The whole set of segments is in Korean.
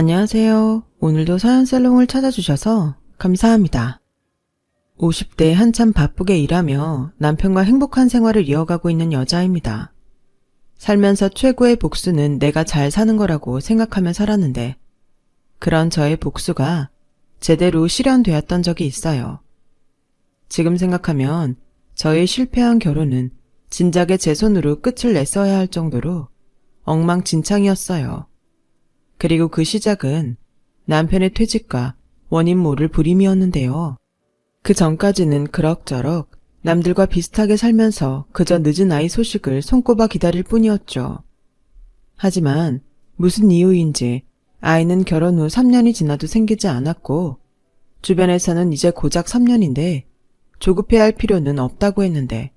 안녕하세요. 오늘도 서연살롱을 찾아주셔서 감사합니다. 50대 한참 바쁘게 일하며 남편과 행복한 생활을 이어가고 있는 여자입니다. 살면서 최고의 복수는 내가 잘 사는 거라고 생각하며 살았는데 그런 저의 복수가 제대로 실현되었던 적이 있어요. 지금 생각하면 저의 실패한 결혼은 진작에 제 손으로 끝을 냈어야 할 정도로 엉망진창이었어요. 그리고 그 시작은 남편의 퇴직과 원인 모를 불임이었는데요. 그 전까지는 그럭저럭 남들과 비슷하게 살면서 그저 늦은 아이 소식을 손꼽아 기다릴 뿐이었죠. 하지만 무슨 이유인지 아이는 결혼 후 3년이 지나도 생기지 않았고 주변에서는 이제 고작 3년인데 조급해야 할 필요는 없다고 했는데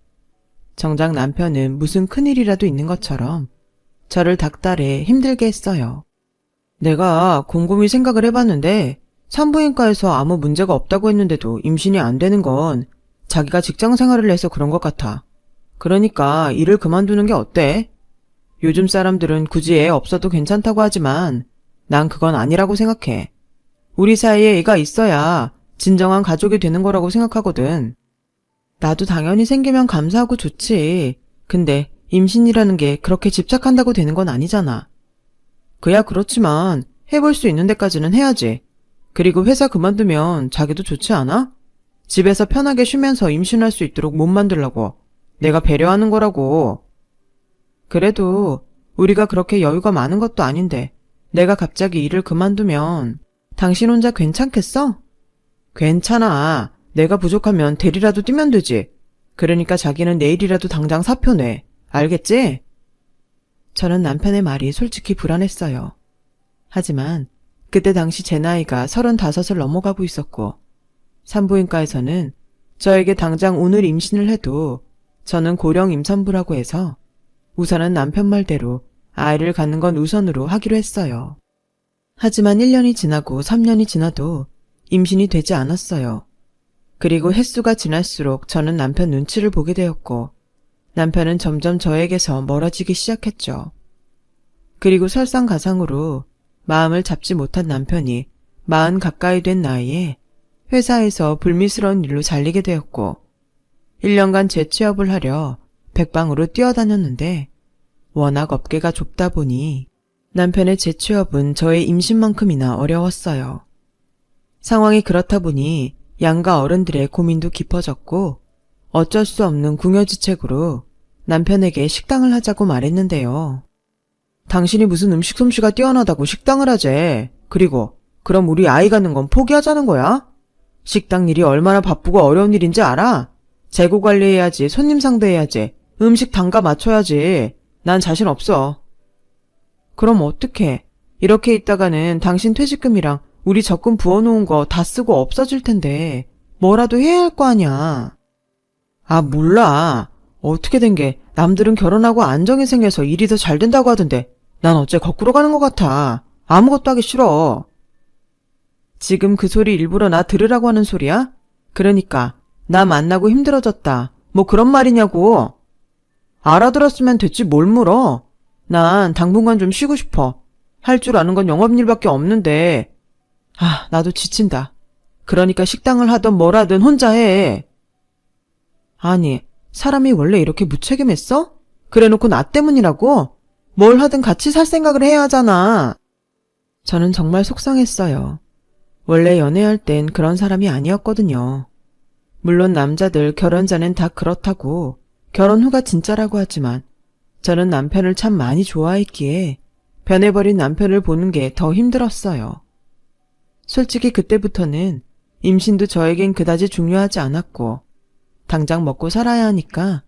정작 남편은 무슨 큰일이라도 있는 것처럼 저를 닥달해 힘들게 했어요. 내가 곰곰이 생각을 해봤는데 산부인과에서 아무 문제가 없다고 했는데도 임신이 안 되는 건 자기가 직장 생활을 해서 그런 것 같아. 그러니까 일을 그만두는 게 어때? 요즘 사람들은 굳이 애 없어도 괜찮다고 하지만 난 그건 아니라고 생각해. 우리 사이에 애가 있어야 진정한 가족이 되는 거라고 생각하거든. 나도 당연히 생기면 감사하고 좋지. 근데 임신이라는 게 그렇게 집착한다고 되는 건 아니잖아. 그야 그렇지만 해볼 수 있는 데까지는 해야지. 그리고 회사 그만두면 자기도 좋지 않아? 집에서 편하게 쉬면서 임신할 수 있도록 못 만들라고. 내가 배려하는 거라고. 그래도 우리가 그렇게 여유가 많은 것도 아닌데 내가 갑자기 일을 그만두면 당신 혼자 괜찮겠어? 괜찮아. 내가 부족하면 대리라도 뛰면 되지. 그러니까 자기는 내일이라도 당장 사표 내. 알겠지? 저는 남편의 말이 솔직히 불안했어요. 하지만 그때 당시 제 나이가 35을 넘어가고 있었고 산부인과에서는 저에게 당장 오늘 임신을 해도 저는 고령 임산부라고 해서 우선은 남편 말대로 아이를 갖는 건 우선으로 하기로 했어요. 하지만 1년이 지나고 3년이 지나도 임신이 되지 않았어요. 그리고 횟수가 지날수록 저는 남편 눈치를 보게 되었고 남편은 점점 저에게서 멀어지기 시작했죠. 그리고 설상가상으로 마음을 잡지 못한 남편이 40 가까이 된 나이에 회사에서 불미스러운 일로 잘리게 되었고 1년간 재취업을 하려 백방으로 뛰어다녔는데 워낙 업계가 좁다 보니 남편의 재취업은 저의 임신만큼이나 어려웠어요. 상황이 그렇다 보니 양가 어른들의 고민도 깊어졌고 어쩔 수 없는 궁여지책으로 남편에게 식당을 하자고 말했는데요. 당신이 무슨 음식 솜씨가 뛰어나다고 식당을 하재. 그리고 그럼 우리 아이 갖는 건 포기하자는 거야? 식당 일이 얼마나 바쁘고 어려운 일인지 알아? 재고 관리해야지, 손님 상대해야지, 음식 단가 맞춰야지. 난 자신 없어. 그럼 어떡해. 이렇게 있다가는 당신 퇴직금이랑 우리 적금 부어놓은 거 다 쓰고 없어질 텐데 뭐라도 해야 할 거 아냐. 아, 몰라. 어떻게 된 게 남들은 결혼하고 안정이 생겨서 일이 더 잘 된다고 하던데 난 어째 거꾸로 가는 것 같아. 아무것도 하기 싫어. 지금 그 소리 일부러 나 들으라고 하는 소리야? 그러니까 나 만나고 힘들어졌다. 뭐 그런 말이냐고. 알아들었으면 됐지 뭘 물어. 난 당분간 좀 쉬고 싶어. 할 줄 아는 건 영업일밖에 없는데. 아, 나도 지친다. 그러니까 식당을 하든 뭘 하든 혼자 해. 아니, 사람이 원래 이렇게 무책임했어? 그래놓고 나 때문이라고? 뭘 하든 같이 살 생각을 해야 하잖아. 저는 정말 속상했어요. 원래 연애할 땐 그런 사람이 아니었거든요. 물론 남자들 결혼 전엔 다 그렇다고 결혼 후가 진짜라고 하지만 저는 남편을 참 많이 좋아했기에 변해버린 남편을 보는 게 더 힘들었어요. 솔직히 그때부터는 임신도 저에겐 그다지 중요하지 않았고 당장 먹고 살아야 하니까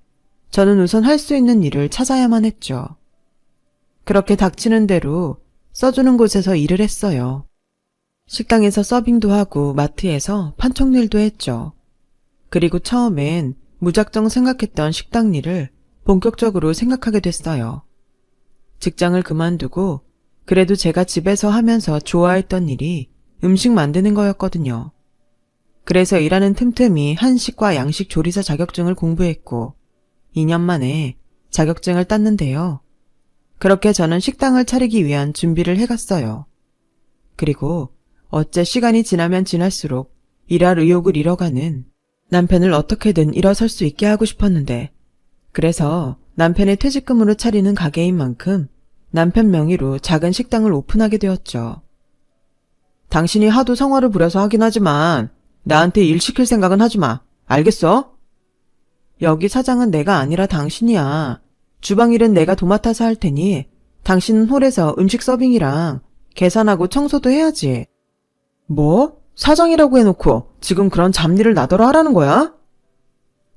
저는 우선 할 수 있는 일을 찾아야만 했죠. 그렇게 닥치는 대로 써주는 곳에서 일을 했어요. 식당에서 서빙도 하고 마트에서 판촉일도 했죠. 그리고 처음엔 무작정 생각했던 식당 일을 본격적으로 생각하게 됐어요. 직장을 그만두고 그래도 제가 집에서 하면서 좋아했던 일이 음식 만드는 거였거든요. 그래서 일하는 틈틈이 한식과 양식 조리사 자격증을 공부했고 2년 만에 자격증을 땄는데요. 그렇게 저는 식당을 차리기 위한 준비를 해갔어요. 그리고 어째 시간이 지나면 지날수록 일할 의욕을 잃어가는 남편을 어떻게든 일어설 수 있게 하고 싶었는데, 그래서 남편의 퇴직금으로 차리는 가게인 만큼 남편 명의로 작은 식당을 오픈하게 되었죠. 당신이 하도 성화를 부려서 하긴 하지만 나한테 일 시킬 생각은 하지 마. 알겠어? 여기 사장은 내가 아니라 당신이야. 주방 일은 내가 도맡아서 할 테니 당신은 홀에서 음식 서빙이랑 계산하고 청소도 해야지. 뭐? 사장이라고 해놓고 지금 그런 잡일을 나더러 하라는 거야?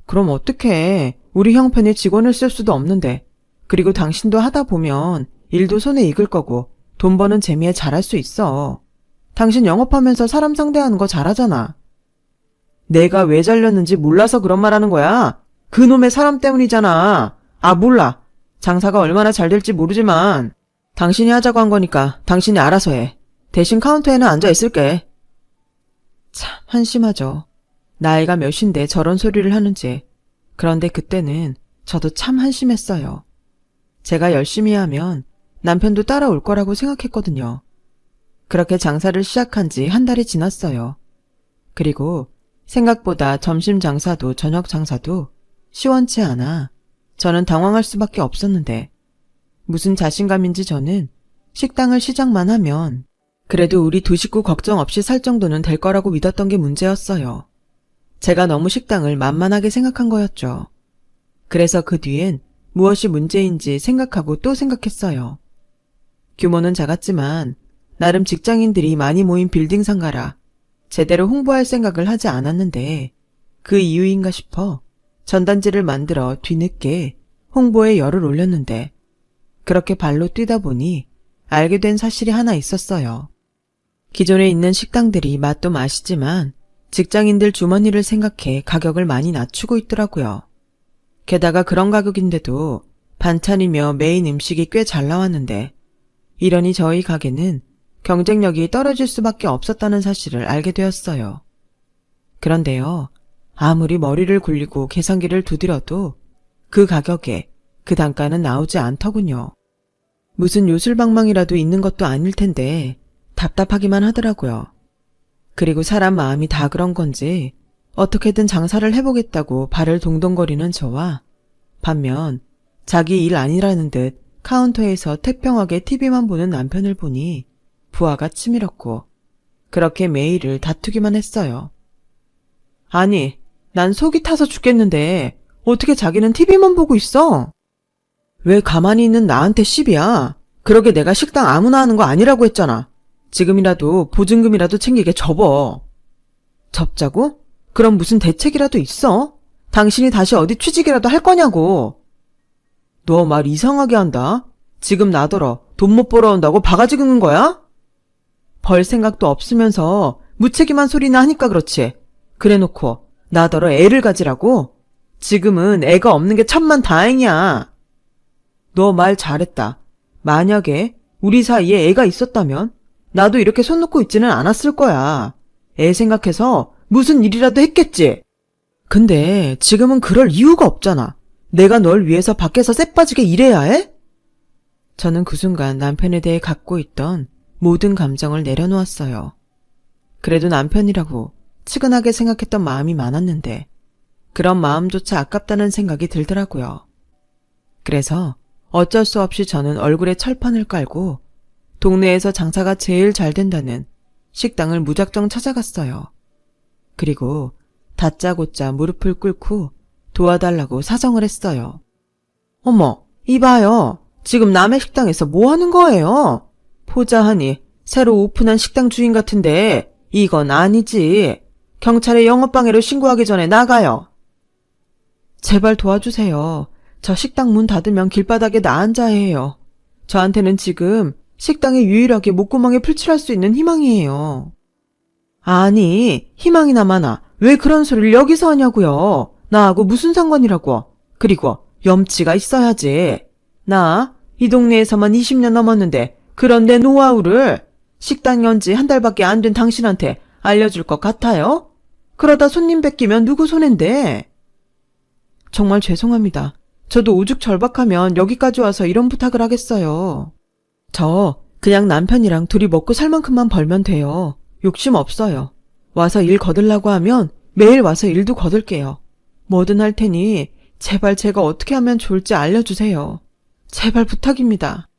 그럼 어떡해. 우리 형편에 직원을 쓸 수도 없는데. 그리고 당신도 하다 보면 일도 손에 익을 거고 돈 버는 재미에 잘할 수 있어. 당신 영업하면서 사람 상대하는 거 잘하잖아. 내가 왜 잘렸는지 몰라서 그런 말 하는 거야? 그놈의 사람 때문이잖아. 아, 몰라. 장사가 얼마나 잘 될지 모르지만 당신이 하자고 한 거니까 당신이 알아서 해. 대신 카운터에는 앉아 있을게. 참 한심하죠. 나이가 몇인데 저런 소리를 하는지. 그런데 그때는 저도 참 한심했어요. 제가 열심히 하면 남편도 따라올 거라고 생각했거든요. 그렇게 장사를 시작한 지 한 달이 지났어요. 그리고 생각보다 점심 장사도 저녁 장사도 시원치 않아 저는 당황할 수밖에 없었는데, 무슨 자신감인지 저는 식당을 시작만 하면 그래도 우리 두 식구 걱정 없이 살 정도는 될 거라고 믿었던 게 문제였어요. 제가 너무 식당을 만만하게 생각한 거였죠. 그래서 그 뒤엔 무엇이 문제인지 생각하고 또 생각했어요. 규모는 작았지만 나름 직장인들이 많이 모인 빌딩 상가라 제대로 홍보할 생각을 하지 않았는데, 그 이유인가 싶어 전단지를 만들어 뒤늦게 홍보에 열을 올렸는데, 그렇게 발로 뛰다 보니 알게 된 사실이 하나 있었어요. 기존에 있는 식당들이 맛도 맛이지만 직장인들 주머니를 생각해 가격을 많이 낮추고 있더라고요. 게다가 그런 가격인데도 반찬이며 메인 음식이 꽤 잘 나왔는데, 이러니 저희 가게는 경쟁력이 떨어질 수밖에 없었다는 사실을 알게 되었어요. 그런데요, 아무리 머리를 굴리고 계산기를 두드려도 그 가격에 그 단가는 나오지 않더군요. 무슨 요술방망이라도 있는 것도 아닐 텐데 답답하기만 하더라고요. 그리고 사람 마음이 다 그런 건지 어떻게든 장사를 해보겠다고 발을 동동거리는 저와, 반면 자기 일 아니라는 듯 카운터에서 태평하게 TV만 보는 남편을 보니 부하가 치밀었고, 그렇게 매일을 다투기만 했어요. 아니, 난 속이 타서 죽겠는데 어떻게 자기는 TV만 보고 있어? 왜 가만히 있는 나한테 시비야? 그러게 내가 식당 아무나 하는 거 아니라고 했잖아. 지금이라도 보증금이라도 챙기게 접어. 접자고? 그럼 무슨 대책이라도 있어? 당신이 다시 어디 취직이라도 할 거냐고. 너 말 이상하게 한다. 지금 나더러 돈 못 벌어온다고 바가지 긁는 거야? 벌 생각도 없으면서 무책임한 소리나 하니까 그렇지. 그래놓고 나더러 애를 가지라고? 지금은 애가 없는 게 천만 다행이야. 너 말 잘했다. 만약에 우리 사이에 애가 있었다면 나도 이렇게 손 놓고 있지는 않았을 거야. 애 생각해서 무슨 일이라도 했겠지. 근데 지금은 그럴 이유가 없잖아. 내가 널 위해서 밖에서 쎄빠지게 일해야 해? 저는 그 순간 남편에 대해 갖고 있던 모든 감정을 내려놓았어요. 그래도 남편이라고 측은하게 생각했던 마음이 많았는데 그런 마음조차 아깝다는 생각이 들더라고요. 그래서 어쩔 수 없이 저는 얼굴에 철판을 깔고 동네에서 장사가 제일 잘 된다는 식당을 무작정 찾아갔어요. 그리고 다짜고짜 무릎을 꿇고 도와달라고 사정을 했어요. 어머, 이봐요. 지금 남의 식당에서 뭐 하는 거예요? 포자하니 새로 오픈한 식당 주인 같은데 이건 아니지. 경찰에 영업방해로 신고하기 전에 나가요. 제발 도와주세요. 저 식당 문 닫으면 길바닥에 나 앉아야 해요. 저한테는 지금 식당에 유일하게 목구멍에 풀칠할 수 있는 희망이에요. 아니, 희망이나 마나 왜 그런 소리를 여기서 하냐고요. 나하고 무슨 상관이라고. 그리고 염치가 있어야지. 나 이 동네에서만 20년 넘었는데 그런 내 노하우를 식당 연지 한 달밖에 안 된 당신한테 알려줄 것 같아요? 그러다 손님 뺏기면 누구 손인데? 정말 죄송합니다. 저도 오죽 절박하면 여기까지 와서 이런 부탁을 하겠어요. 저 그냥 남편이랑 둘이 먹고 살 만큼만 벌면 돼요. 욕심 없어요. 와서 일 거들라고 하면 매일 와서 일도 거들게요. 뭐든 할 테니 제발 제가 어떻게 하면 좋을지 알려주세요. 제발 부탁입니다.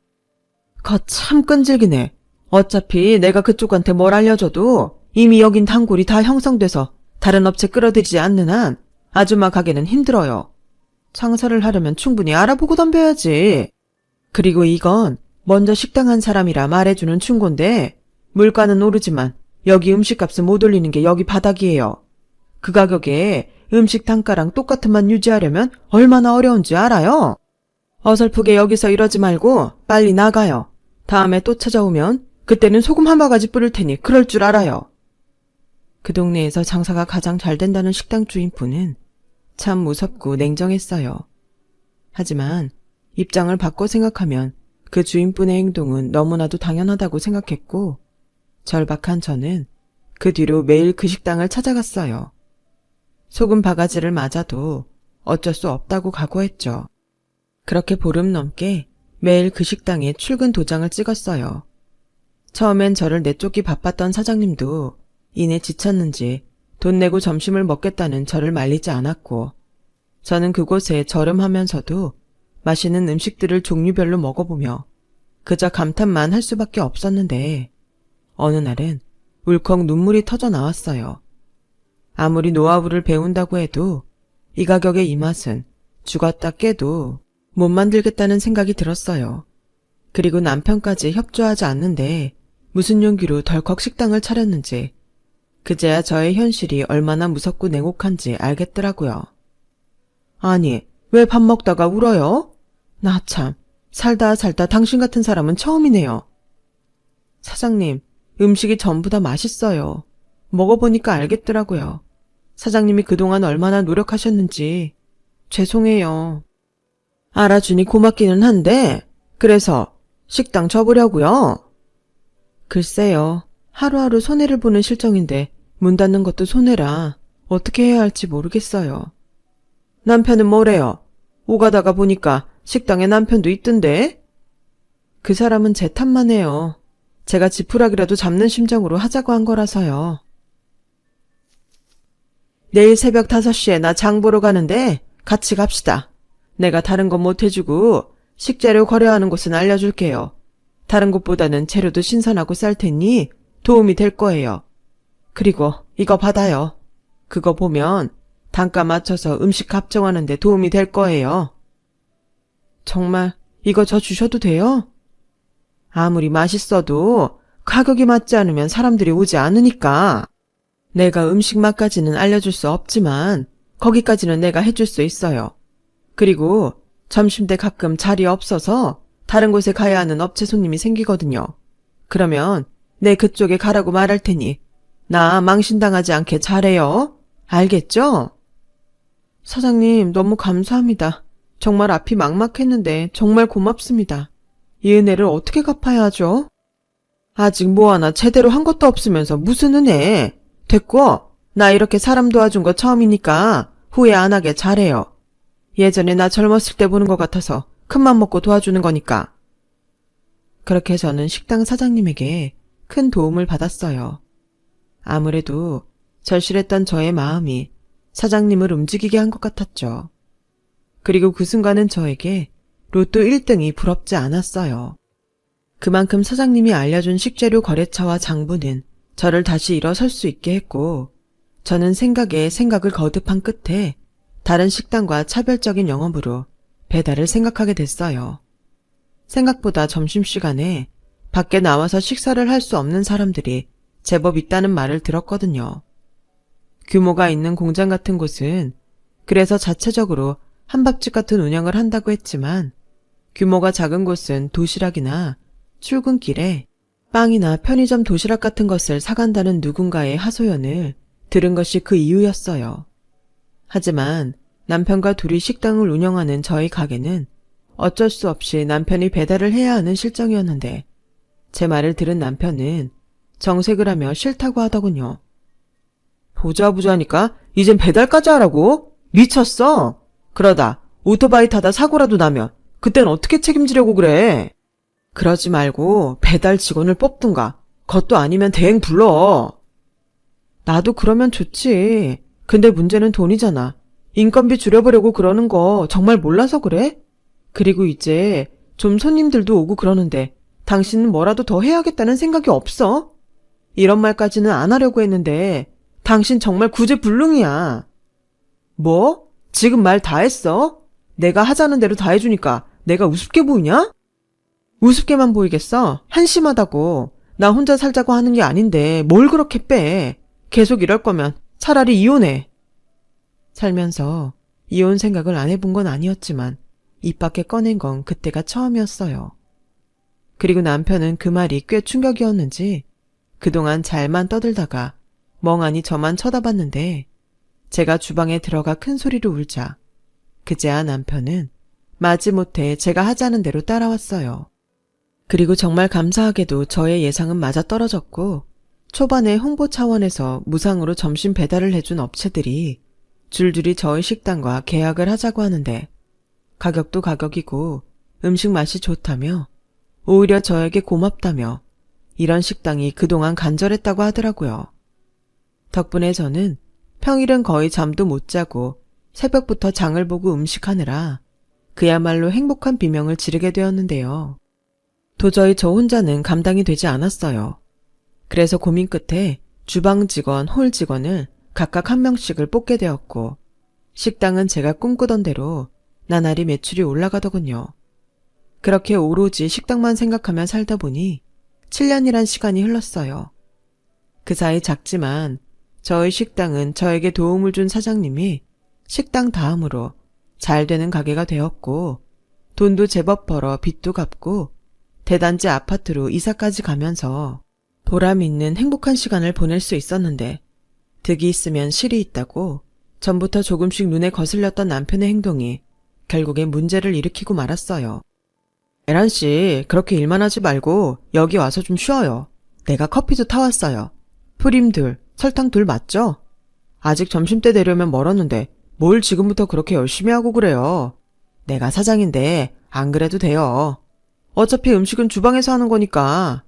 참 끈질기네. 어차피 내가 그쪽한테 뭘 알려줘도 이미 여긴 단골이 다 형성돼서 다른 업체 끌어들이지 않는 한 아줌마 가게는 힘들어요. 장사를 하려면 충분히 알아보고 덤벼야지. 그리고 이건 먼저 식당 한 사람이라 말해주는 충고인데 물가는 오르지만 여기 음식값은 못 올리는 게 여기 바닥이에요. 그 가격에 음식 단가랑 똑같은 맛 유지하려면 얼마나 어려운지 알아요? 어설프게 여기서 이러지 말고 빨리 나가요. 다음에 또 찾아오면 그때는 소금 한 바가지 뿌릴 테니 그럴 줄 알아요. 그 동네에서 장사가 가장 잘 된다는 식당 주인분은 참 무섭고 냉정했어요. 하지만 입장을 바꿔 생각하면 그 주인분의 행동은 너무나도 당연하다고 생각했고 절박한 저는 그 뒤로 매일 그 식당을 찾아갔어요. 소금 바가지를 맞아도 어쩔 수 없다고 각오했죠. 그렇게 보름 넘게 매일 그 식당에 출근 도장을 찍었어요. 처음엔 저를 내쫓기 바빴던 사장님도 이내 지쳤는지 돈 내고 점심을 먹겠다는 저를 말리지 않았고 저는 그곳에 저렴하면서도 맛있는 음식들을 종류별로 먹어보며 그저 감탄만 할 수밖에 없었는데 어느 날은 울컥 눈물이 터져 나왔어요. 아무리 노하우를 배운다고 해도 이 가격의 이 맛은 죽었다 깨도 못 만들겠다는 생각이 들었어요. 그리고 남편까지 협조하지 않는데 무슨 용기로 덜컥 식당을 차렸는지 그제야 저의 현실이 얼마나 무섭고 냉혹한지 알겠더라고요. 아니, 왜 밥 먹다가 울어요? 나 참, 살다 당신 같은 사람은 처음이네요. 사장님, 음식이 전부 다 맛있어요. 먹어보니까 알겠더라고요. 사장님이 그동안 얼마나 노력하셨는지. 죄송해요. 알아주니 고맙기는 한데, 그래서 식당 접으려고요? 글쎄요, 하루하루 손해를 보는 실정인데 문 닫는 것도 손해라 어떻게 해야 할지 모르겠어요. 남편은 뭐래요? 오가다가 보니까 식당에 남편도 있던데? 그 사람은 제 탓만 해요. 제가 지푸라기라도 잡는 심정으로 하자고 한 거라서요. 내일 새벽 5시에 나 장 보러 가는데 같이 갑시다. 내가 다른 건 못 해주고 식재료 거래하는 곳은 알려줄게요. 다른 곳보다는 재료도 신선하고 쌀 테니 도움이 될 거예요. 그리고 이거 받아요. 그거 보면 단가 맞춰서 음식 합정하는 데 도움이 될 거예요. 정말 이거 저 주셔도 돼요? 아무리 맛있어도 가격이 맞지 않으면 사람들이 오지 않으니까. 내가 음식 맛까지는 알려줄 수 없지만 거기까지는 내가 해줄 수 있어요. 그리고 점심때 가끔 자리 없어서 다른 곳에 가야 하는 업체 손님이 생기거든요. 그러면 내 그쪽에 가라고 말할 테니 나 망신당하지 않게 잘해요. 알겠죠? 사장님 너무 감사합니다. 정말 앞이 막막했는데 정말 고맙습니다. 이 은혜를 어떻게 갚아야 하죠? 아직 뭐 하나 제대로 한 것도 없으면서 무슨 은혜. 됐고 나 이렇게 사람 도와준 거 처음이니까 후회 안 하게 잘해요. 예전에 나 젊었을 때 보는 것 같아서 큰맘 먹고 도와주는 거니까. 그렇게 저는 식당 사장님에게 큰 도움을 받았어요. 아무래도 절실했던 저의 마음이 사장님을 움직이게 한 것 같았죠. 그리고 그 순간은 저에게 로또 1등이 부럽지 않았어요. 그만큼 사장님이 알려준 식재료 거래처와 장부는 저를 다시 일어설 수 있게 했고 저는 생각에 생각을 거듭한 끝에 다른 식당과 차별적인 영업으로 배달을 생각하게 됐어요. 생각보다 점심시간에 밖에 나와서 식사를 할 수 없는 사람들이 제법 있다는 말을 들었거든요. 규모가 있는 공장 같은 곳은 그래서 자체적으로 한밥집 같은 운영을 한다고 했지만 규모가 작은 곳은 도시락이나 출근길에 빵이나 편의점 도시락 같은 것을 사간다는 누군가의 하소연을 들은 것이 그 이유였어요. 하지만 남편과 둘이 식당을 운영하는 저희 가게는 어쩔 수 없이 남편이 배달을 해야 하는 실정이었는데 제 말을 들은 남편은 정색을 하며 싫다고 하더군요. 보자보자니까 이젠 배달까지 하라고? 미쳤어? 그러다 오토바이 타다 사고라도 나면 그땐 어떻게 책임지려고 그래? 그러지 말고 배달 직원을 뽑든가. 그것도 아니면 대행 불러. 나도 그러면 좋지. 근데 문제는 돈이잖아. 인건비 줄여보려고 그러는 거 정말 몰라서 그래? 그리고 이제 좀 손님들도 오고 그러는데 당신은 뭐라도 더 해야겠다는 생각이 없어? 이런 말까지는 안 하려고 했는데 당신 정말 구제불능이야. 뭐? 지금 말 다 했어? 내가 하자는 대로 다 해주니까 내가 우습게 보이냐? 우습게만 보이겠어? 한심하다고. 나 혼자 살자고 하는 게 아닌데 뭘 그렇게 빼. 계속 이럴 거면 차라리 이혼해. 살면서 이혼 생각을 안 해본 건 아니었지만 입 밖에 꺼낸 건 그때가 처음이었어요. 그리고 남편은 그 말이 꽤 충격이었는지 그동안 잘만 떠들다가 멍하니 저만 쳐다봤는데 제가 주방에 들어가 큰 소리로 울자 그제야 남편은 마지못해 제가 하자는 대로 따라왔어요. 그리고 정말 감사하게도 저의 예상은 맞아떨어졌고 초반에 홍보 차원에서 무상으로 점심 배달을 해준 업체들이 줄줄이 저희 식당과 계약을 하자고 하는데 가격도 가격이고 음식 맛이 좋다며 오히려 저에게 고맙다며 이런 식당이 그동안 간절했다고 하더라고요. 덕분에 저는 평일은 거의 잠도 못 자고 새벽부터 장을 보고 음식하느라 그야말로 행복한 비명을 지르게 되었는데요. 도저히 저 혼자는 감당이 되지 않았어요. 그래서 고민 끝에 주방 직원, 홀 직원을 각각 한 명씩을 뽑게 되었고 식당은 제가 꿈꾸던 대로 나날이 매출이 올라가더군요. 그렇게 오로지 식당만 생각하며 살다 보니 7년이란 시간이 흘렀어요. 그 사이 작지만 저희 식당은 저에게 도움을 준 사장님이 식당 다음으로 잘 되는 가게가 되었고 돈도 제법 벌어 빚도 갚고 대단지 아파트로 이사까지 가면서 보람 있는 행복한 시간을 보낼 수 있었는데 득이 있으면 실이 있다고 전부터 조금씩 눈에 거슬렸던 남편의 행동이 결국에 문제를 일으키고 말았어요. 에란씨, 그렇게 일만 하지 말고 여기 와서 좀 쉬어요. 내가 커피도 타왔어요. 프림 둘, 설탕 둘 맞죠? 아직 점심때 되려면 멀었는데 뭘 지금부터 그렇게 열심히 하고 그래요. 내가 사장인데 안 그래도 돼요. 어차피 음식은 주방에서 하는 거니까.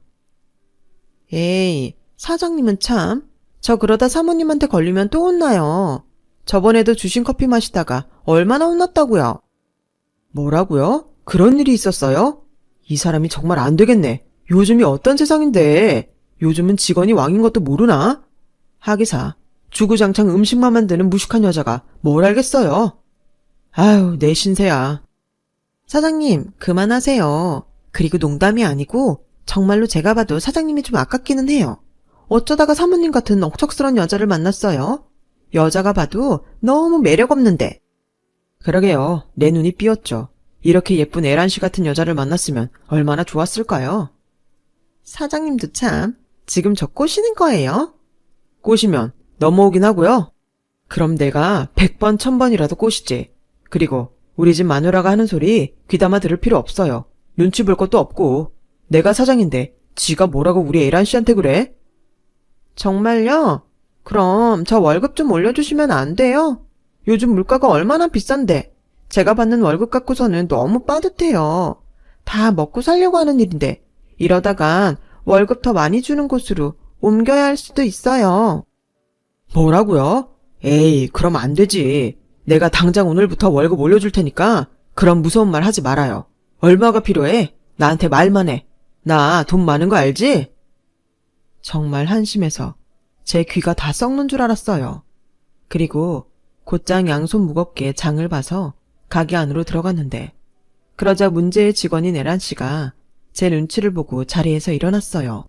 에이, 사장님은 참. 저 그러다 사모님한테 걸리면 또 혼나요. 저번에도 주신 커피 마시다가 얼마나 혼났다고요. 뭐라고요? 그런 일이 있었어요? 이 사람이 정말 안 되겠네. 요즘이 어떤 세상인데. 요즘은 직원이 왕인 것도 모르나? 하기사, 주구장창 음식만 만드는 무식한 여자가 뭘 알겠어요. 아유, 내 신세야. 사장님, 그만하세요. 그리고 농담이 아니고 정말로 제가 봐도 사장님이 좀 아깝기는 해요. 어쩌다가 사모님 같은 억척스런 여자를 만났어요? 여자가 봐도 너무 매력 없는데. 그러게요. 내 눈이 삐었죠. 이렇게 예쁜 에란씨 같은 여자를 만났으면 얼마나 좋았을까요? 사장님도 참, 지금 저 꼬시는 거예요? 꼬시면 넘어오긴 하고요. 그럼 내가 100번 1000번이라도 꼬시지. 그리고 우리 집 마누라가 하는 소리 귀담아 들을 필요 없어요. 눈치 볼 것도 없고. 내가 사장인데 지가 뭐라고 우리 에란씨한테 그래? 정말요? 그럼 저 월급 좀 올려주시면 안 돼요? 요즘 물가가 얼마나 비싼데 제가 받는 월급 갖고서는 너무 빠듯해요. 다 먹고 살려고 하는 일인데 이러다간 월급 더 많이 주는 곳으로 옮겨야 할 수도 있어요. 뭐라고요? 에이, 그럼 안 되지. 내가 당장 오늘부터 월급 올려줄 테니까 그런 무서운 말 하지 말아요. 얼마가 필요해? 나한테 말만 해. 나 돈 많은 거 알지? 정말 한심해서 제 귀가 다 썩는 줄 알았어요. 그리고 곧장 양손 무겁게 장을 봐서 가게 안으로 들어갔는데 그러자 문제의 직원인 에란 씨가 제 눈치를 보고 자리에서 일어났어요.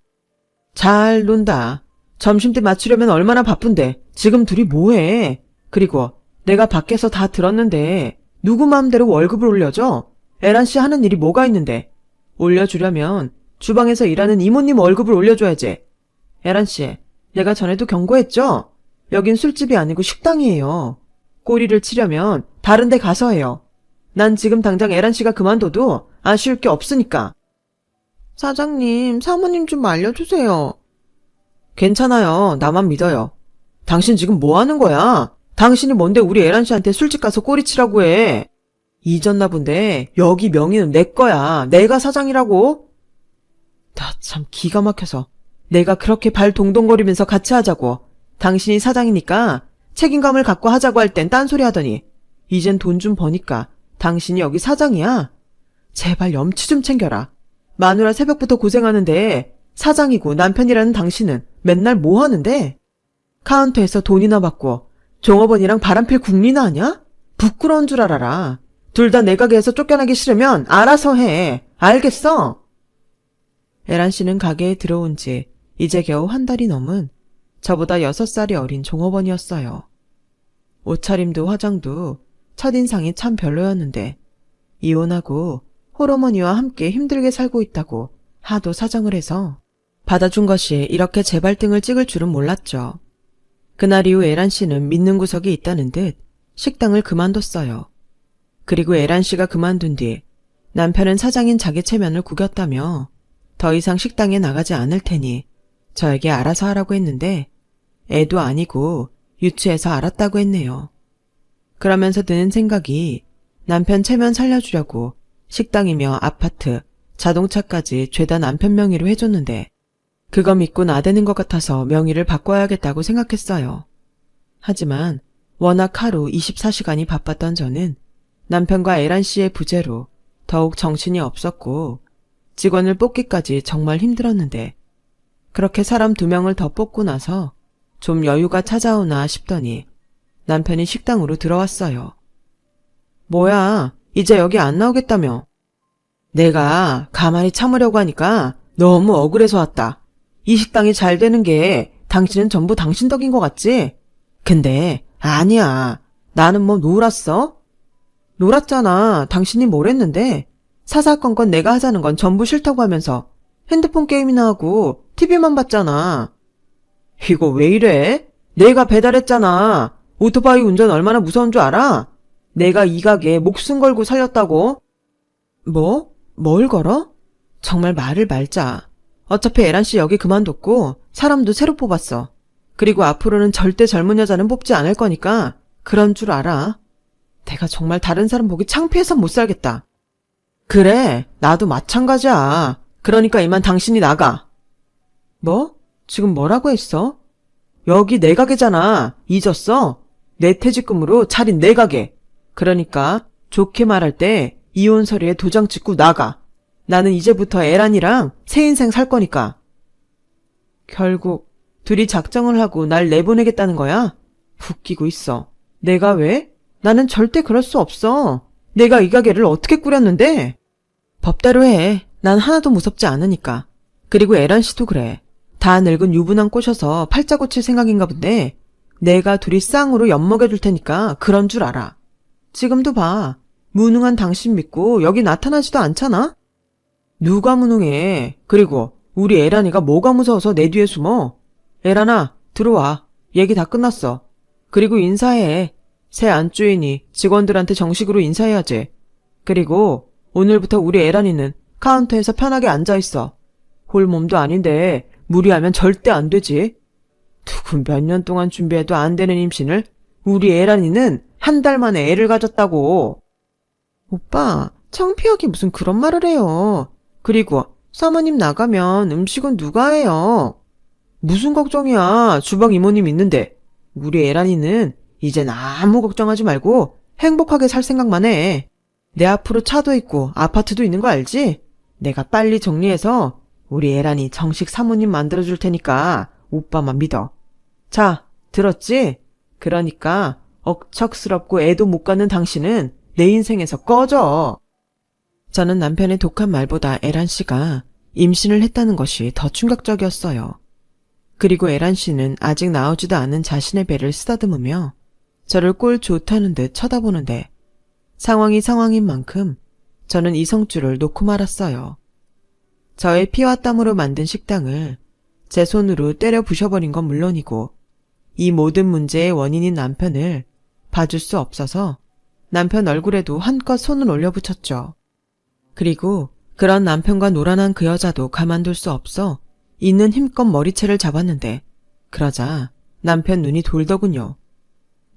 잘 논다. 점심때 맞추려면 얼마나 바쁜데 지금 둘이 뭐해? 그리고 내가 밖에서 다 들었는데 누구 마음대로 월급을 올려줘? 에란 씨 하는 일이 뭐가 있는데? 올려주려면 주방에서 일하는 이모님 월급을 올려줘야지. 에란 씨, 내가 전에도 경고했죠? 여긴 술집이 아니고 식당이에요. 꼬리를 치려면 다른 데 가서 해요. 난 지금 당장 에란 씨가 그만둬도 아쉬울 게 없으니까. 사장님, 사모님 좀 알려주세요. 괜찮아요. 나만 믿어요. 당신 지금 뭐 하는 거야? 당신이 뭔데 우리 에란 씨한테 술집 가서 꼬리 치라고 해. 잊었나 본데 여기 명의는 내 거야. 내가 사장이라고. 나 참 기가 막혀서. 내가 그렇게 발 동동거리면서 같이 하자고. 당신이 사장이니까 책임감을 갖고 하자고 할 땐 딴소리 하더니 이젠 돈 좀 버니까 당신이 여기 사장이야? 제발 염치 좀 챙겨라. 마누라 새벽부터 고생하는데 사장이고 남편이라는 당신은 맨날 뭐 하는데? 카운터에서 돈이나 받고 종업원이랑 바람필 국리나 하냐? 부끄러운 줄 알아라. 둘 다 내 가게에서 쫓겨나기 싫으면 알아서 해. 알겠어? 에란 씨는 가게에 들어온 지 이제 겨우 한 달이 넘은 저보다 6살이 어린 종업원이었어요. 옷차림도 화장도 첫인상이 참 별로였는데 이혼하고 홀어머니와 함께 힘들게 살고 있다고 하도 사정을 해서 받아준 것이 이렇게 제 발등을 찍을 줄은 몰랐죠. 그날 이후 에란 씨는 믿는 구석이 있다는 듯 식당을 그만뒀어요. 그리고 에란 씨가 그만둔 뒤 남편은 사장인 자기 체면을 구겼다며 더 이상 식당에 나가지 않을 테니 저에게 알아서 하라고 했는데 애도 아니고 유치해서 알았다고 했네요. 그러면서 드는 생각이 남편 체면 살려주려고 식당이며 아파트, 자동차까지 죄다 남편 명의로 해줬는데 그거 믿고 나대는 것 같아서 명의를 바꿔야겠다고 생각했어요. 하지만 워낙 하루 24시간이 바빴던 저는 남편과 에란 씨의 부재로 더욱 정신이 없었고 직원을 뽑기까지 정말 힘들었는데 그렇게 사람 2명을 더 뽑고 나서 좀 여유가 찾아오나 싶더니 남편이 식당으로 들어왔어요. 뭐야, 이제 여기 안 나오겠다며. 내가 가만히 참으려고 하니까 너무 억울해서 왔다. 이 식당이 잘 되는 게 당신은 전부 당신 덕인 것 같지? 근데 아니야. 나는 뭐 놀았어? 놀았잖아. 당신이 뭘 했는데? 사사건건 내가 하자는 건 전부 싫다고 하면서 핸드폰 게임이나 하고 TV만 봤잖아. 이거 왜 이래? 내가 배달했잖아. 오토바이 운전 얼마나 무서운 줄 알아? 내가 이 가게 목숨 걸고 살렸다고. 뭐? 뭘 걸어? 정말 말을 말자. 어차피 에란 씨 여기 그만뒀고 사람도 새로 뽑았어. 그리고 앞으로는 절대 젊은 여자는 뽑지 않을 거니까 그런 줄 알아. 내가 정말 다른 사람 보기 창피해서 못 살겠다. 그래, 나도 마찬가지야. 그러니까 이만 당신이 나가. 뭐? 지금 뭐라고 했어? 여기 내 가게잖아. 잊었어? 내 퇴직금으로 차린 내 가게. 그러니까 좋게 말할 때 이혼 서류에 도장 찍고 나가. 나는 이제부터 에란이랑 새 인생 살 거니까. 결국 둘이 작정을 하고 날 내보내겠다는 거야? 웃기고 있어. 내가 왜? 나는 절대 그럴 수 없어. 내가 이 가게를 어떻게 꾸렸는데? 법대로 해. 난 하나도 무섭지 않으니까. 그리고 에란 씨도 그래. 다 늙은 유부남 꼬셔서 팔자 고칠 생각인가 본데 내가 둘이 쌍으로 엿먹여줄 테니까 그런 줄 알아. 지금도 봐. 무능한 당신 믿고 여기 나타나지도 않잖아? 누가 무능해. 그리고 우리 에란이가 뭐가 무서워서 내 뒤에 숨어? 에란아, 들어와. 얘기 다 끝났어. 그리고 인사해. 새 안주인이 직원들한테 정식으로 인사해야지. 그리고 오늘부터 우리 에란이는 카운터에서 편하게 앉아있어. 홀몸도 아닌데 무리하면 절대 안 되지. 누구 몇 년 동안 준비해도 안 되는 임신을 우리 에란이는 한 달 만에 애를 가졌다고. 오빠, 창피하게 무슨 그런 말을 해요. 그리고 사모님 나가면 음식은 누가 해요? 무슨 걱정이야. 주방 이모님 있는데. 우리 에란이는 이젠 아무 걱정하지 말고 행복하게 살 생각만 해. 내 앞으로 차도 있고 아파트도 있는 거 알지? 내가 빨리 정리해서 우리 에란이 정식 사모님 만들어줄 테니까 오빠만 믿어. 자, 들었지? 그러니까 억척스럽고 애도 못 갖는 당신은 내 인생에서 꺼져. 저는 남편의 독한 말보다 에란 씨가 임신을 했다는 것이 더 충격적이었어요. 그리고 에란 씨는 아직 나오지도 않은 자신의 배를 쓰다듬으며 저를 꼴 좋다는 듯 쳐다보는데 상황이 상황인 만큼 저는 이성줄을 놓고 말았어요. 저의 피와 땀으로 만든 식당을 제 손으로 때려 부셔버린 건 물론이고 이 모든 문제의 원인인 남편을 봐줄 수 없어서 남편 얼굴에도 한껏 손을 올려붙였죠. 그리고 그런 남편과 노란한 그 여자도 가만둘 수 없어 있는 힘껏 머리채를 잡았는데 그러자 남편 눈이 돌더군요.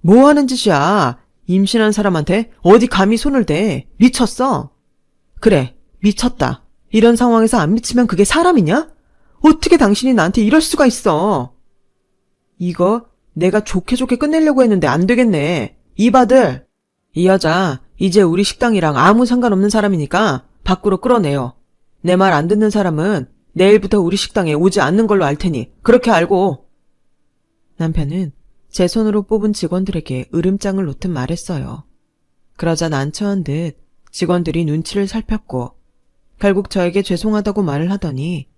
뭐 하는 짓이야. 임신한 사람한테 어디 감히 손을 대. 미쳤어. 그래, 미쳤다. 이런 상황에서 안 미치면 그게 사람이냐? 어떻게 당신이 나한테 이럴 수가 있어? 이거 내가 좋게 끝내려고 했는데 안 되겠네. 이봐들! 이 여자 이제 우리 식당이랑 아무 상관없는 사람이니까 밖으로 끌어내요. 내 말 안 듣는 사람은 내일부터 우리 식당에 오지 않는 걸로 알 테니 그렇게 알고. 남편은 제 손으로 뽑은 직원들에게 으름장을 놓듯 말했어요. 그러자 난처한 듯 직원들이 눈치를 살폈고 결국 저에게 죄송하다고 말을 하더니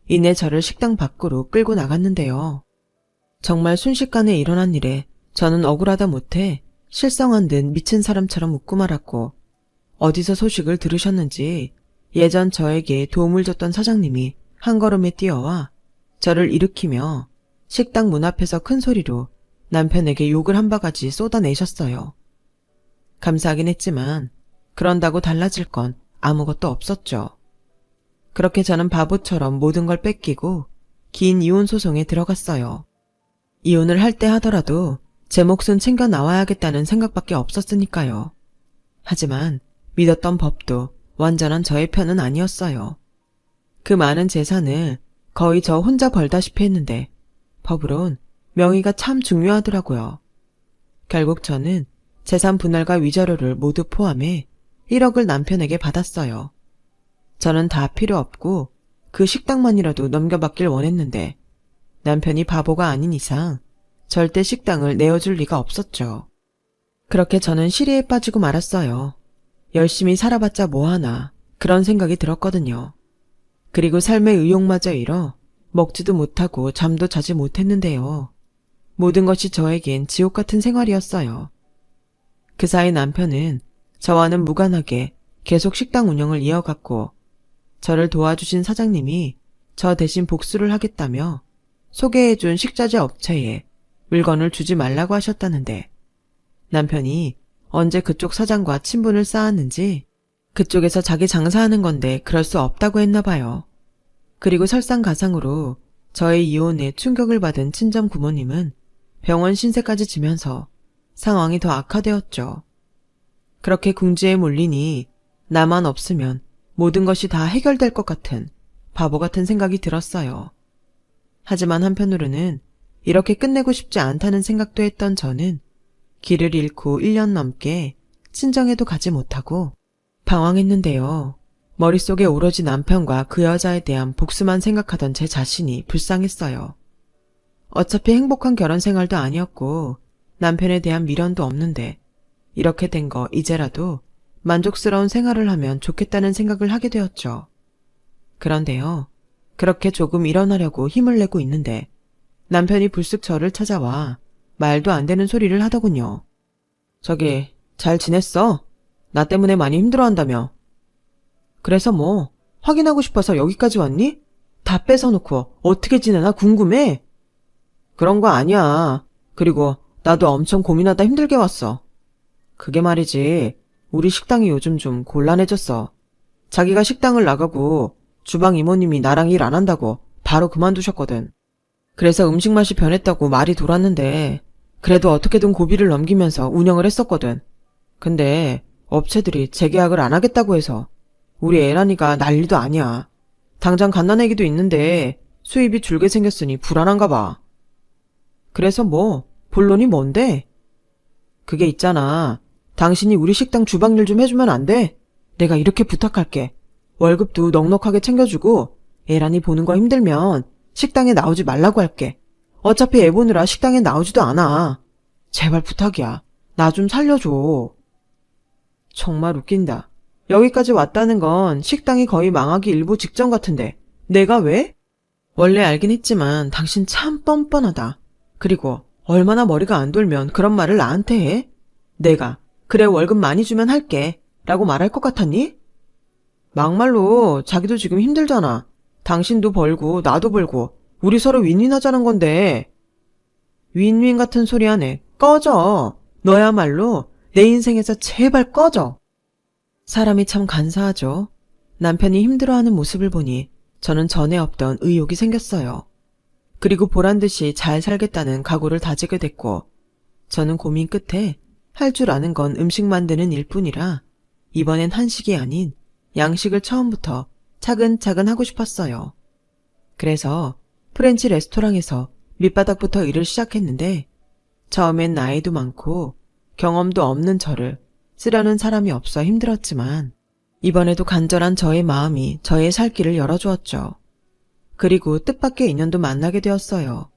이내 저를 식당 밖으로 끌고 나갔는데요. 정말 순식간에 일어난 일에 저는 억울하다 못해 실성한 듯 미친 사람처럼 웃고 말았고 어디서 소식을 들으셨는지 예전 저에게 도움을 줬던 사장님이 한 걸음에 뛰어와 저를 일으키며 식당 문 앞에서 큰 소리로 남편에게 욕을 한 바가지 쏟아내셨어요. 감사하긴 했지만 그런다고 달라질 건 아무것도 없었죠. 그렇게 저는 바보처럼 모든 걸 뺏기고 긴 이혼 소송에 들어갔어요. 이혼을 할 때 하더라도 제 몫은 챙겨 나와야겠다는 생각밖에 없었으니까요. 하지만 믿었던 법도 완전한 저의 편은 아니었어요. 그 많은 재산을 거의 저 혼자 벌다시피 했는데 법으론 명의가 참 중요하더라고요. 결국 저는 재산 분할과 위자료를 모두 포함해 1억을 남편에게 받았어요. 저는 다 필요 없고 그 식당만이라도 넘겨받길 원했는데 남편이 바보가 아닌 이상 절대 식당을 내어줄 리가 없었죠. 그렇게 저는 시리에 빠지고 말았어요. 열심히 살아봤자 뭐하나 그런 생각이 들었거든요. 그리고 삶의 의욕마저 잃어 먹지도 못하고 잠도 자지 못했는데요. 모든 것이 저에겐 지옥 같은 생활이었어요. 그 사이 남편은 저와는 무관하게 계속 식당 운영을 이어갔고 저를 도와주신 사장님이 저 대신 복수를 하겠다며 소개해준 식자재 업체에 물건을 주지 말라고 하셨다는데 남편이 언제 그쪽 사장과 친분을 쌓았는지 그쪽에서 자기 장사하는 건데 그럴 수 없다고 했나 봐요. 그리고 설상가상으로 저의 이혼에 충격을 받은 친정 부모님은 병원 신세까지 지면서 상황이 더 악화되었죠. 그렇게 궁지에 몰리니 나만 없으면 모든 것이 다 해결될 것 같은 바보 같은 생각이 들었어요. 하지만 한편으로는 이렇게 끝내고 싶지 않다는 생각도 했던 저는 길을 잃고 1년 넘게 친정에도 가지 못하고 방황했는데요. 머릿속에 오로지 남편과 그 여자에 대한 복수만 생각하던 제 자신이 불쌍했어요. 어차피 행복한 결혼 생활도 아니었고 남편에 대한 미련도 없는데 이렇게 된 거 이제라도 만족스러운 생활을 하면 좋겠다는 생각을 하게 되었죠. 그런데요. 그렇게 조금 일어나려고 힘을 내고 있는데 남편이 불쑥 저를 찾아와 말도 안 되는 소리를 하더군요. 저기 잘 지냈어? 나 때문에 많이 힘들어한다며. 그래서 뭐 확인하고 싶어서 여기까지 왔니? 다 뺏어놓고 어떻게 지내나 궁금해? 그런 거 아니야. 그리고 나도 엄청 고민하다 힘들게 왔어. 그게 말이지 우리 식당이 요즘 좀 곤란해졌어. 자기가 식당을 나가고 주방 이모님이 나랑 일 안 한다고 바로 그만두셨거든. 그래서 음식 맛이 변했다고 말이 돌았는데 그래도 어떻게든 고비를 넘기면서 운영을 했었거든. 근데 업체들이 재계약을 안 하겠다고 해서 우리 애란이가 난리도 아니야. 당장 갓난아기도 있는데 수입이 줄게 생겼으니 불안한가 봐. 그래서 뭐 본론이 뭔데? 그게 있잖아. 당신이 우리 식당 주방일 좀 해주면 안 돼? 내가 이렇게 부탁할게. 월급도 넉넉하게 챙겨주고 애란이 보는 거 힘들면 식당에 나오지 말라고 할게. 어차피 애 보느라 식당에 나오지도 않아. 제발 부탁이야. 나 좀 살려줘. 정말 웃긴다. 여기까지 왔다는 건 식당이 거의 망하기 일보 직전 같은데 내가 왜? 원래 알긴 했지만 당신 참 뻔뻔하다. 그리고 얼마나 머리가 안 돌면 그런 말을 나한테 해? 내가 그래 월급 많이 주면 할게 라고 말할 것 같았니? 막말로 자기도 지금 힘들잖아. 당신도 벌고 나도 벌고 우리 서로 윈윈하자는 건데. 윈윈 같은 소리 하네. 꺼져. 너야말로 내 인생에서 제발 꺼져. 사람이 참 간사하죠. 남편이 힘들어하는 모습을 보니 저는 전에 없던 의욕이 생겼어요. 그리고 보란듯이 잘 살겠다는 각오를 다지게 됐고 저는 고민 끝에 할 줄 아는 건 음식 만드는 일뿐이라 이번엔 한식이 아닌 양식을 처음부터 차근차근 하고 싶었어요. 그래서 프렌치 레스토랑에서 밑바닥부터 일을 시작했는데 처음엔 나이도 많고 경험도 없는 저를 쓰려는 사람이 없어 힘들었지만 이번에도 간절한 저의 마음이 저의 살 길을 열어주었죠. 그리고 뜻밖의 인연도 만나게 되었어요.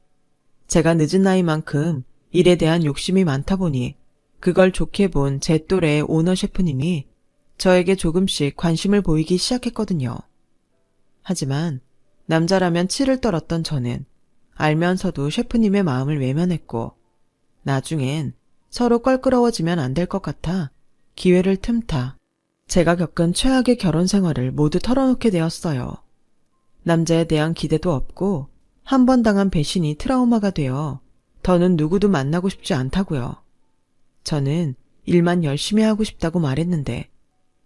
제가 늦은 나이만큼 일에 대한 욕심이 많다 보니 그걸 좋게 본 제 또래의 오너 셰프님이 저에게 조금씩 관심을 보이기 시작했거든요. 하지만 남자라면 치를 떨었던 저는 알면서도 셰프님의 마음을 외면했고 나중엔 서로 껄끄러워지면 안 될 것 같아 기회를 틈타 제가 겪은 최악의 결혼 생활을 모두 털어놓게 되었어요. 남자에 대한 기대도 없고 한 번 당한 배신이 트라우마가 되어 더는 누구도 만나고 싶지 않다고요. 저는 일만 열심히 하고 싶다고 말했는데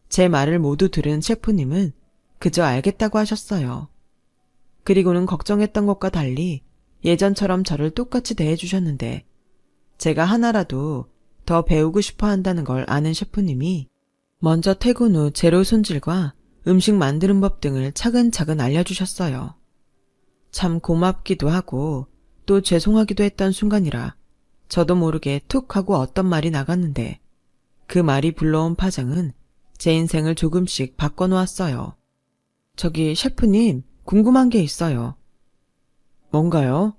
제 말을 모두 들은 셰프님은 그저 알겠다고 하셨어요. 그리고는 걱정했던 것과 달리 예전처럼 저를 똑같이 대해주셨는데 제가 하나라도 더 배우고 싶어 한다는 걸 아는 셰프님이 먼저 퇴근 후 재료 손질과 음식 만드는 법 등을 차근차근 알려주셨어요. 참 고맙기도 하고 또 죄송하기도 했던 순간이라 저도 모르게 툭 하고 어떤 말이 나갔는데 그 말이 불러온 파장은 제 인생을 조금씩 바꿔놓았어요. 저기 셰프님, 궁금한 게 있어요. 뭔가요?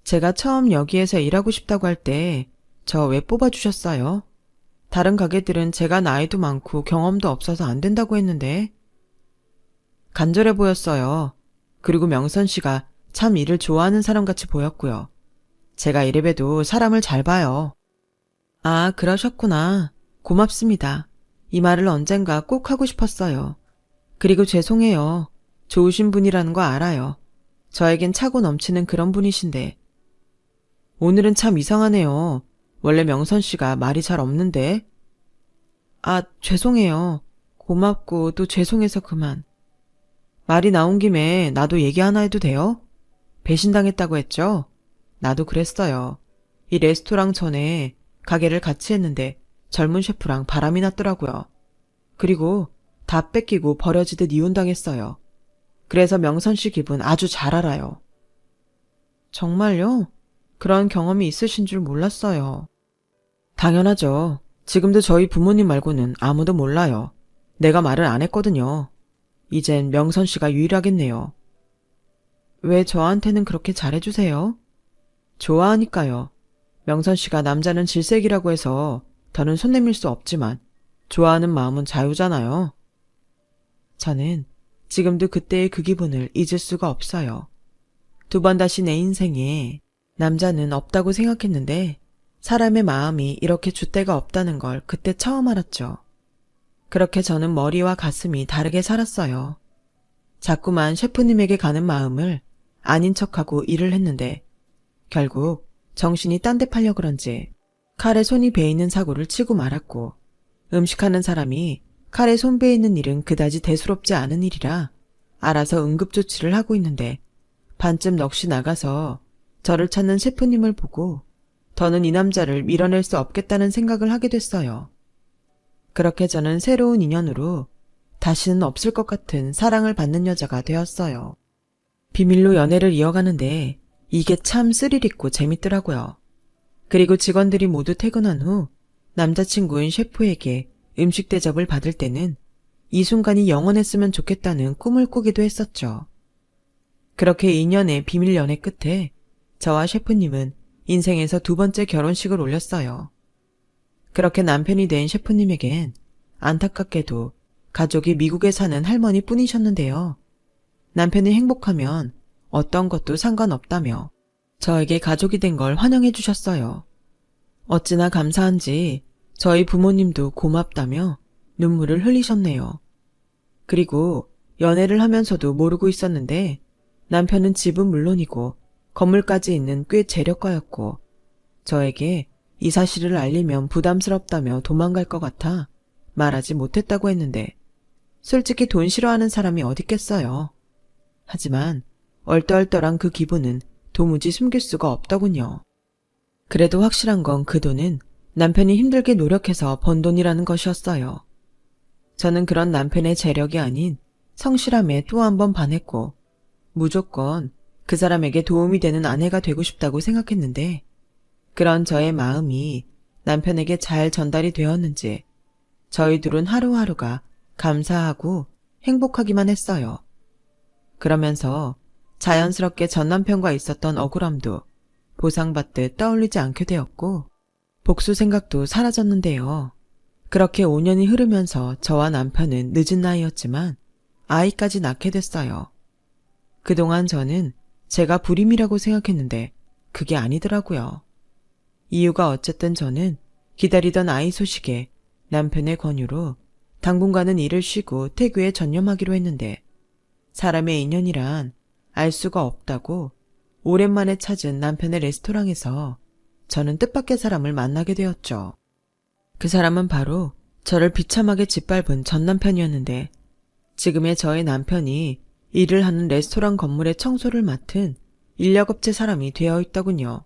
제가 처음 여기에서 일하고 싶다고 할 때 저 왜 뽑아주셨어요? 다른 가게들은 제가 나이도 많고 경험도 없어서 안 된다고 했는데. 간절해 보였어요. 그리고 명선 씨가 참 일을 좋아하는 사람같이 보였고요. 제가 이래봬도 사람을 잘 봐요. 아, 그러셨구나. 고맙습니다. 이 말을 언젠가 꼭 하고 싶었어요. 그리고 죄송해요. 좋으신 분이라는 거 알아요. 저에겐 차고 넘치는 그런 분이신데. 오늘은 참 이상하네요. 원래 명선 씨가 말이 잘 없는데. 아, 죄송해요. 고맙고 또 죄송해서 그만. 말이 나온 김에 나도 얘기 하나 해도 돼요? 배신당했다고 했죠? 나도 그랬어요. 이 레스토랑 전에 가게를 같이 했는데 젊은 셰프랑 바람이 났더라고요. 그리고 다 뺏기고 버려지듯 이혼당했어요. 그래서 명선 씨 기분 아주 잘 알아요. 정말요? 그런 경험이 있으신 줄 몰랐어요. 당연하죠. 지금도 저희 부모님 말고는 아무도 몰라요. 내가 말을 안 했거든요. 이젠 명선 씨가 유일하겠네요. 왜 저한테는 그렇게 잘해주세요? 좋아하니까요. 명선 씨가 남자는 질색이라고 해서 더는 손 내밀 수 없지만 좋아하는 마음은 자유잖아요. 저는 지금도 그때의 그 기분을 잊을 수가 없어요. 두 번 다시 내 인생에 남자는 없다고 생각했는데 사람의 마음이 이렇게 줏대가 없다는 걸 그때 처음 알았죠. 그렇게 저는 머리와 가슴이 다르게 살았어요. 자꾸만 셰프님에게 가는 마음을 아닌 척하고 일을 했는데 결국 정신이 딴 데 팔려 그런지 칼에 손이 베이는 사고를 치고 말았고 음식하는 사람이 칼에 손 베이는 일은 그다지 대수롭지 않은 일이라 알아서 응급조치를 하고 있는데 반쯤 넋이 나가서 저를 찾는 셰프님을 보고 더는 이 남자를 밀어낼 수 없겠다는 생각을 하게 됐어요. 그렇게 저는 새로운 인연으로 다시는 없을 것 같은 사랑을 받는 여자가 되었어요. 비밀로 연애를 이어가는데 이게 참 스릴 있고 재밌더라고요. 그리고 직원들이 모두 퇴근한 후 남자친구인 셰프에게 음식 대접을 받을 때는 이 순간이 영원했으면 좋겠다는 꿈을 꾸기도 했었죠. 그렇게 2년의 비밀 연애 끝에 저와 셰프님은 인생에서 두 번째 결혼식을 올렸어요. 그렇게 남편이 된 셰프님에겐 안타깝게도 가족이 미국에 사는 할머니 뿐이셨는데요. 남편이 행복하면 어떤 것도 상관없다며 저에게 가족이 된 걸 환영해 주셨어요. 어찌나 감사한지 저희 부모님도 고맙다며 눈물을 흘리셨네요. 그리고 연애를 하면서도 모르고 있었는데 남편은 집은 물론이고 건물까지 있는 꽤 재력가였고 저에게 이 사실을 알리면 부담스럽다며 도망갈 것 같아 말하지 못했다고 했는데 솔직히 돈 싫어하는 사람이 어딨겠어요. 하지만 얼떨떨한 그 기분은 도무지 숨길 수가 없더군요. 그래도 확실한 건 그 돈은 남편이 힘들게 노력해서 번 돈이라는 것이었어요. 저는 그런 남편의 재력이 아닌 성실함에 또 한 번 반했고 무조건 그 사람에게 도움이 되는 아내가 되고 싶다고 생각했는데 그런 저의 마음이 남편에게 잘 전달이 되었는지 저희 둘은 하루하루가 감사하고 행복하기만 했어요. 그러면서 자연스럽게 전 남편과 있었던 억울함도 보상받듯 떠올리지 않게 되었고 복수 생각도 사라졌는데요. 그렇게 5년이 흐르면서 저와 남편은 늦은 나이였지만 아이까지 낳게 됐어요. 그동안 저는 제가 불임이라고 생각했는데 그게 아니더라고요. 이유가 어쨌든 저는 기다리던 아이 소식에 남편의 권유로 당분간은 일을 쉬고 태교에 전념하기로 했는데 사람의 인연이란 알 수가 없다고 오랜만에 찾은 남편의 레스토랑에서 저는 뜻밖의 사람을 만나게 되었죠. 그 사람은 바로 저를 비참하게 짓밟은 전 남편이었는데 지금의 저의 남편이 일을 하는 레스토랑 건물의 청소를 맡은 인력업체 사람이 되어 있더군요.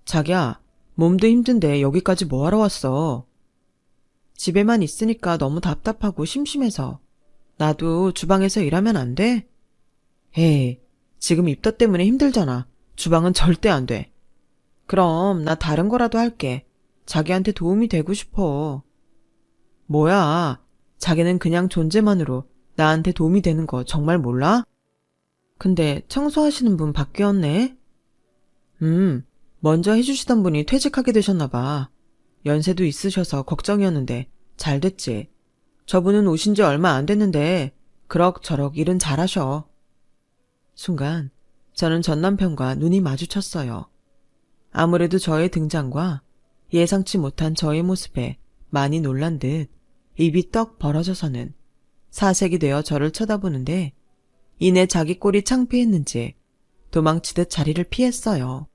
자기야, 몸도 힘든데 여기까지 뭐하러 왔어? 집에만 있으니까 너무 답답하고 심심해서. 나도 주방에서 일하면 안 돼? 에이, 지금 입덧 때문에 힘들잖아. 주방은 절대 안 돼. 그럼 나 다른 거라도 할게. 자기한테 도움이 되고 싶어. 뭐야, 자기는 그냥 존재만으로 나한테 도움이 되는 거 정말 몰라? 근데 청소하시는 분 바뀌었네? 먼저 해주시던 분이 퇴직하게 되셨나 봐. 연세도 있으셔서 걱정이었는데 잘 됐지. 저분은 오신 지 얼마 안 됐는데 그럭저럭 일은 잘하셔. 순간 저는 전 남편과 눈이 마주쳤어요. 아무래도 저의 등장과 예상치 못한 저의 모습에 많이 놀란 듯 입이 떡 벌어져서는 사색이 되어 저를 쳐다보는데 이내 자기 꼴이 창피했는지 도망치듯 자리를 피했어요.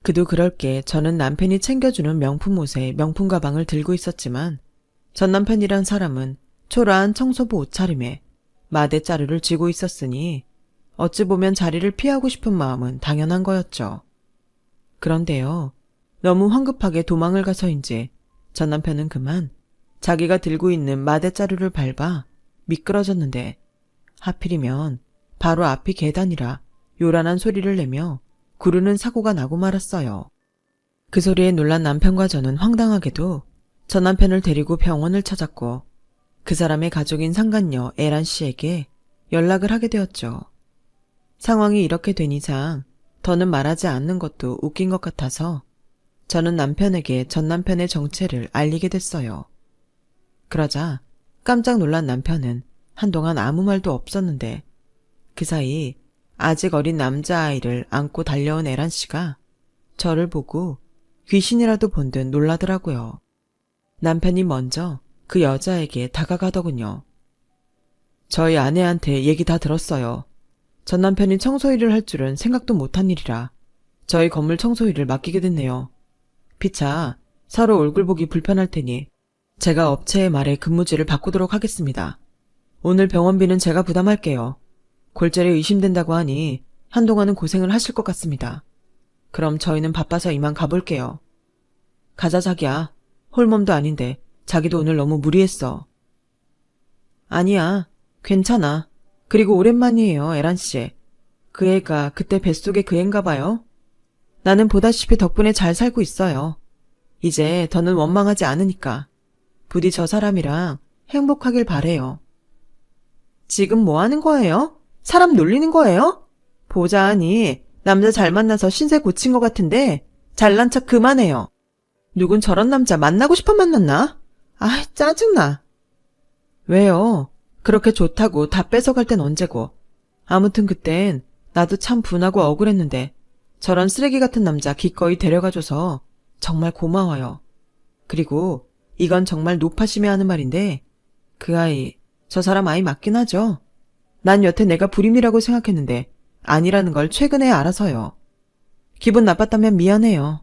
그도 그럴 게 저는 남편이 챙겨주는 명품 옷에 명품 가방을 들고 있었지만 전 남편이란 사람은 초라한 청소부 옷차림에 마대자루를 쥐고 있었으니 어찌 보면 자리를 피하고 싶은 마음은 당연한 거였죠. 그런데요, 너무 황급하게 도망을 가서인지 전 남편은 그만 자기가 들고 있는 마대자루를 밟아 미끄러졌는데 하필이면 바로 앞이 계단이라 요란한 소리를 내며 구르는 사고가 나고 말았어요. 그 소리에 놀란 남편과 저는 황당하게도 전 남편을 데리고 병원을 찾았고 그 사람의 가족인 상간녀 에란 씨에게 연락을 하게 되었죠. 상황이 이렇게 된 이상 더는 말하지 않는 것도 웃긴 것 같아서 저는 남편에게 전 남편의 정체를 알리게 됐어요. 그러자 깜짝 놀란 남편은 한동안 아무 말도 없었는데 그 사이 아직 어린 남자아이를 안고 달려온 에란 씨가 저를 보고 귀신이라도 본 듯 놀라더라고요. 남편이 먼저 그 여자에게 다가가더군요. 저희 아내한테 얘기 다 들었어요. 전 남편이 청소일을 할 줄은 생각도 못한 일이라 저희 건물 청소일을 맡기게 됐네요. 피차 서로 얼굴 보기 불편할 테니 제가 업체의 말에 근무지를 바꾸도록 하겠습니다. 오늘 병원비는 제가 부담할게요. 골절에 의심된다고 하니 한동안은 고생을 하실 것 같습니다. 그럼 저희는 바빠서 이만 가볼게요. 가자 자기야. 홀몸도 아닌데 자기도 오늘 너무 무리했어. 아니야. 괜찮아. 그리고 오랜만이에요, 에란씨. 그 애가 그때 뱃속에 그 애인가 봐요. 나는 보다시피 덕분에 잘 살고 있어요. 이제 더는 원망하지 않으니까. 부디 저 사람이랑 행복하길 바래요. 지금 뭐 하는 거예요? 사람 놀리는 거예요? 보자하니 남자 잘 만나서 신세 고친 것 같은데 잘난 척 그만해요. 누군 저런 남자 만나고 싶어 만났나? 아, 짜증나. 왜요? 그렇게 좋다고 다 뺏어갈 땐 언제고. 아무튼 그땐 나도 참 분하고 억울했는데 저런 쓰레기 같은 남자 기꺼이 데려가줘서 정말 고마워요. 그리고 이건 정말 노파심에 하는 말인데 그 아이, 저 사람 아이 맞긴 하죠. 난 여태 내가 불임이라고 생각했는데 아니라는 걸 최근에 알아서요. 기분 나빴다면 미안해요.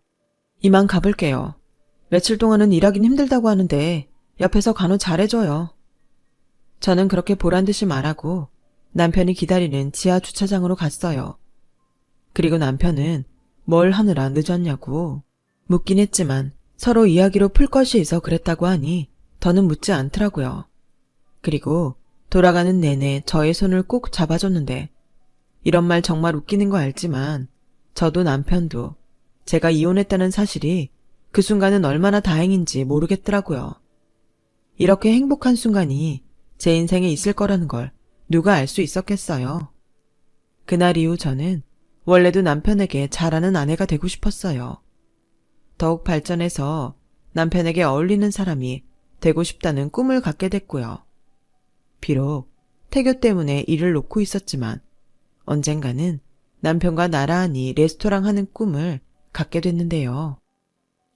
이만 가볼게요. 며칠 동안은 일하긴 힘들다고 하는데 옆에서 간호 잘해줘요. 저는 그렇게 보란듯이 말하고 남편이 기다리는 지하 주차장으로 갔어요. 그리고 남편은 뭘 하느라 늦었냐고 묻긴 했지만 서로 이야기로 풀 것이 있어 그랬다고 하니 더는 묻지 않더라고요. 그리고 돌아가는 내내 저의 손을 꼭 잡아줬는데, 이런 말 정말 웃기는 거 알지만 저도 남편도 제가 이혼했다는 사실이 그 순간은 얼마나 다행인지 모르겠더라고요. 이렇게 행복한 순간이 제 인생에 있을 거라는 걸 누가 알 수 있었겠어요. 그날 이후 저는 원래도 남편에게 잘하는 아내가 되고 싶었어요. 더욱 발전해서 남편에게 어울리는 사람이 되고 싶다는 꿈을 갖게 됐고요. 비록 태교 때문에 일을 놓고 있었지만 언젠가는 남편과 나란히 레스토랑 하는 꿈을 갖게 됐는데요.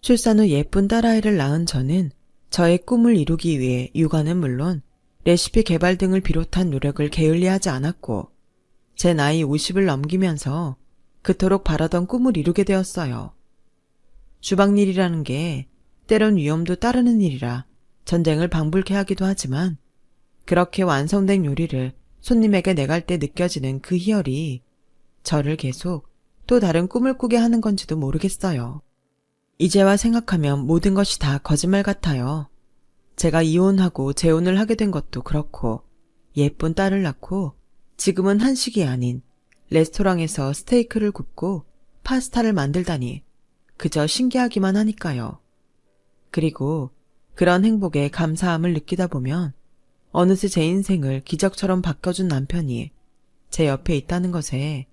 출산 후 예쁜 딸아이를 낳은 저는 저의 꿈을 이루기 위해 육아는 물론 레시피 개발 등을 비롯한 노력을 게을리하지 않았고 제 나이 50을 넘기면서 그토록 바라던 꿈을 이루게 되었어요. 주방일이라는 게 때론 위험도 따르는 일이라 전쟁을 방불케 하기도 하지만 그렇게 완성된 요리를 손님에게 내갈 때 느껴지는 그 희열이 저를 계속 또 다른 꿈을 꾸게 하는 건지도 모르겠어요. 이제와 생각하면 모든 것이 다 거짓말 같아요. 제가 이혼하고 재혼을 하게 된 것도 그렇고 예쁜 딸을 낳고 지금은 한식이 아닌 레스토랑에서 스테이크를 굽고 파스타를 만들다니 그저 신기하기만 하니까요. 그리고 그런 행복에 감사함을 느끼다 보면 어느새 제 인생을 기적처럼 바꿔준 남편이 제 옆에 있다는 것에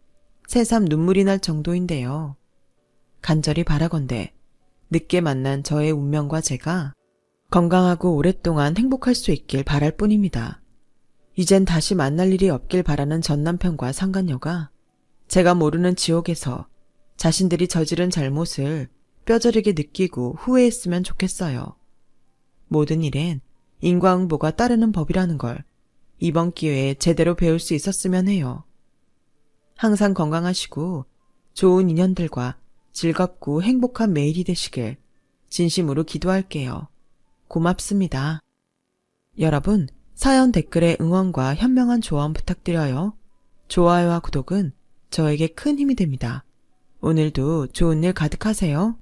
새삼 눈물이 날 정도인데요. 간절히 바라건대 늦게 만난 저의 운명과 제가 건강하고 오랫동안 행복할 수 있길 바랄 뿐입니다. 이젠 다시 만날 일이 없길 바라는 전 남편과 상간녀가 제가 모르는 지옥에서 자신들이 저지른 잘못을 뼈저리게 느끼고 후회했으면 좋겠어요. 모든 일엔 인과응보가 따르는 법이라는 걸 이번 기회에 제대로 배울 수 있었으면 해요. 항상 건강하시고 좋은 인연들과 즐겁고 행복한 매일이 되시길 진심으로 기도할게요. 고맙습니다. 여러분, 사연 댓글에 응원과 현명한 조언 부탁드려요. 좋아요와 구독은 저에게 큰 힘이 됩니다. 오늘도 좋은 일 가득하세요.